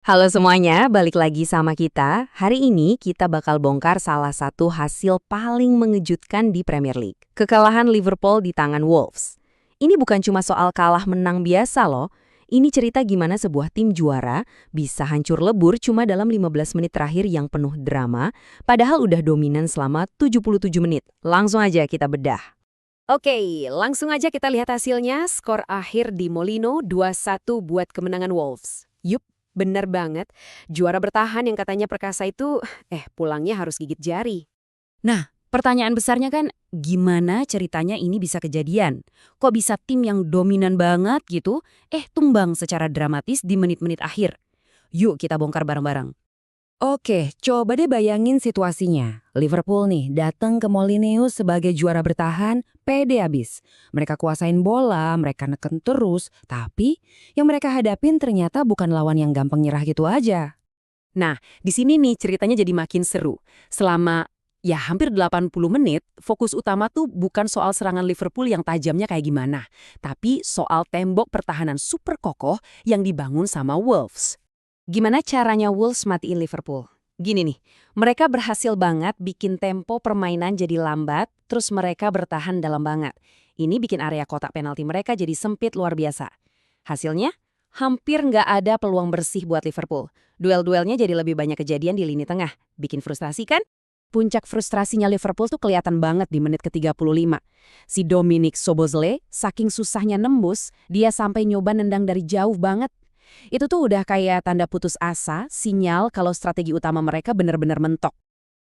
Halo semuanya, balik lagi sama kita. Hari ini kita bakal bongkar salah satu hasil paling mengejutkan di Premier League. Kekalahan Liverpool di tangan Wolves. Ini bukan cuma soal kalah menang biasa loh. Ini cerita gimana sebuah tim juara bisa hancur lebur cuma dalam 15 menit terakhir yang penuh drama, padahal udah dominan selama 77 menit. Langsung aja kita bedah. Oke, langsung aja kita lihat hasilnya. Skor akhir di Molino 2-1 buat kemenangan Wolves. Yup, bener banget. Juara bertahan yang katanya perkasa itu, pulangnya harus gigit jari. Nah, pertanyaan besarnya kan, gimana ceritanya ini bisa kejadian? Kok bisa tim yang dominan banget gitu, tumbang secara dramatis di menit-menit akhir? Yuk kita bongkar bareng-bareng. Oke, coba deh bayangin situasinya. Liverpool nih datang ke Molineux sebagai juara bertahan, pede abis. Mereka kuasain bola, mereka neken terus, tapi yang mereka hadapin ternyata bukan lawan yang gampang nyerah gitu aja. Nah, di sini nih ceritanya jadi makin seru. Selama hampir 80 menit, fokus utama tuh bukan soal serangan Liverpool yang tajamnya kayak gimana, tapi soal tembok pertahanan super kokoh yang dibangun sama Wolves. Gimana caranya Wolves matiin Liverpool? Gini nih, mereka berhasil banget bikin tempo permainan jadi lambat, terus mereka bertahan dalam banget. Ini bikin area kotak penalti mereka jadi sempit luar biasa. Hasilnya, hampir nggak ada peluang bersih buat Liverpool. Duel-duelnya jadi lebih banyak kejadian di lini tengah. Bikin frustrasi kan? Puncak frustrasinya Liverpool tuh kelihatan banget di menit ke-35. Si Dominic Szoboszlai, saking susahnya nembus, dia sampai nyoba nendang dari jauh banget. Itu tuh udah kayak tanda putus asa, sinyal kalau strategi utama mereka benar-benar mentok.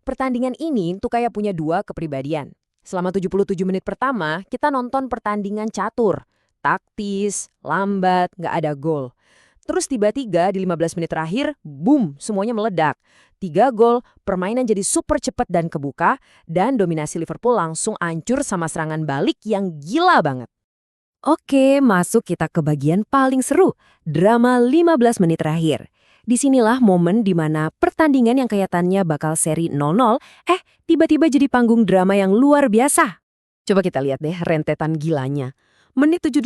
Pertandingan ini tuh kayak punya dua kepribadian. Selama 77 menit pertama, kita nonton pertandingan catur. Taktis, lambat, nggak ada gol. Terus tiba-tiba di 15 menit terakhir, boom, semuanya meledak. 3 gol, permainan jadi super cepat dan kebuka, dan dominasi Liverpool langsung hancur sama serangan balik yang gila banget. Oke, masuk kita ke bagian paling seru, drama 15 menit terakhir. Disinilah momen dimana pertandingan yang kelihatannya bakal seri 0-0, tiba-tiba jadi panggung drama yang luar biasa. Coba kita lihat deh rentetan gilanya. Menit 78,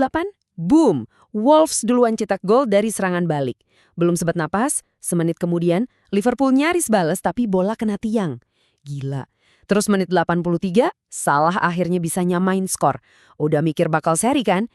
boom, Wolves duluan cetak gol dari serangan balik. Belum sempat napas, semenit kemudian Liverpool nyaris bales tapi bola kena tiang. Gila. Terus menit 83, Salah akhirnya bisa nyamain skor. Udah mikir bakal seri kan?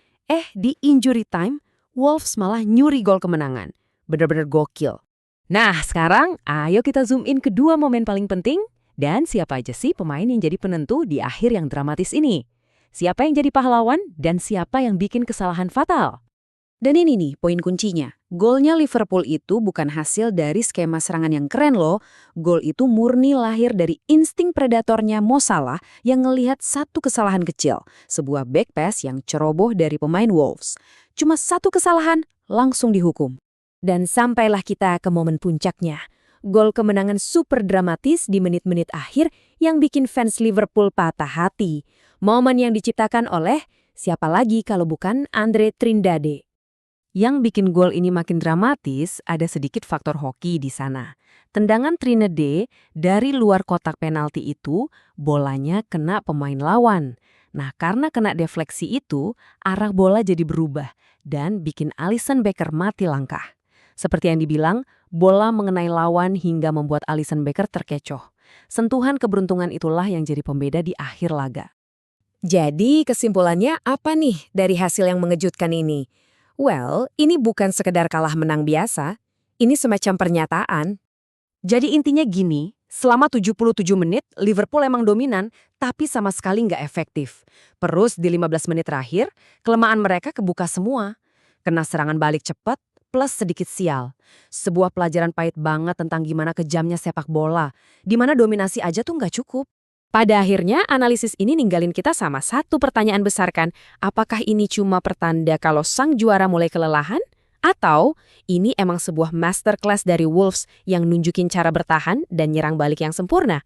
Di injury time, Wolves malah nyuri gol kemenangan. Bener-bener gokil. Nah, sekarang ayo kita zoom in ke dua momen paling penting. Dan siapa aja sih pemain yang jadi penentu di akhir yang dramatis ini? Siapa yang jadi pahlawan dan siapa yang bikin kesalahan fatal? Dan ini nih poin kuncinya. Golnya Liverpool itu bukan hasil dari skema serangan yang keren loh. Gol itu murni lahir dari insting predatornya Mo Salah yang ngelihat satu kesalahan kecil. Sebuah back pass yang ceroboh dari pemain Wolves. Cuma satu kesalahan, langsung dihukum. Dan sampailah kita ke momen puncaknya. Gol kemenangan super dramatis di menit-menit akhir yang bikin fans Liverpool patah hati. Momen yang diciptakan oleh siapa lagi kalau bukan Andre Trindade. Yang bikin gol ini makin dramatis, ada sedikit faktor hoki di sana. Tendangan Trinidad dari luar kotak penalti itu, bolanya kena pemain lawan. Nah, karena kena defleksi itu, arah bola jadi berubah dan bikin Alisson Becker mati langkah. Seperti yang dibilang, bola mengenai lawan hingga membuat Alisson Becker terkecoh. Sentuhan keberuntungan itulah yang jadi pembeda di akhir laga. Jadi, kesimpulannya apa nih dari hasil yang mengejutkan ini? Well, ini bukan sekedar kalah menang biasa, ini semacam pernyataan. Jadi intinya gini, selama 77 menit Liverpool emang dominan, tapi sama sekali nggak efektif. Terus di 15 menit terakhir, kelemahan mereka kebuka semua. Kena serangan balik cepat, plus sedikit sial. Sebuah pelajaran pahit banget tentang gimana kejamnya sepak bola, di mana dominasi aja tuh nggak cukup. Pada akhirnya, analisis ini ninggalin kita sama satu pertanyaan besar kan, apakah ini cuma pertanda kalau sang juara mulai kelelahan? Atau ini emang sebuah masterclass dari Wolves yang nunjukin cara bertahan dan nyerang balik yang sempurna?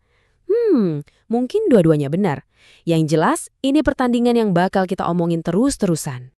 Mungkin dua-duanya benar. Yang jelas, ini pertandingan yang bakal kita omongin terus-terusan.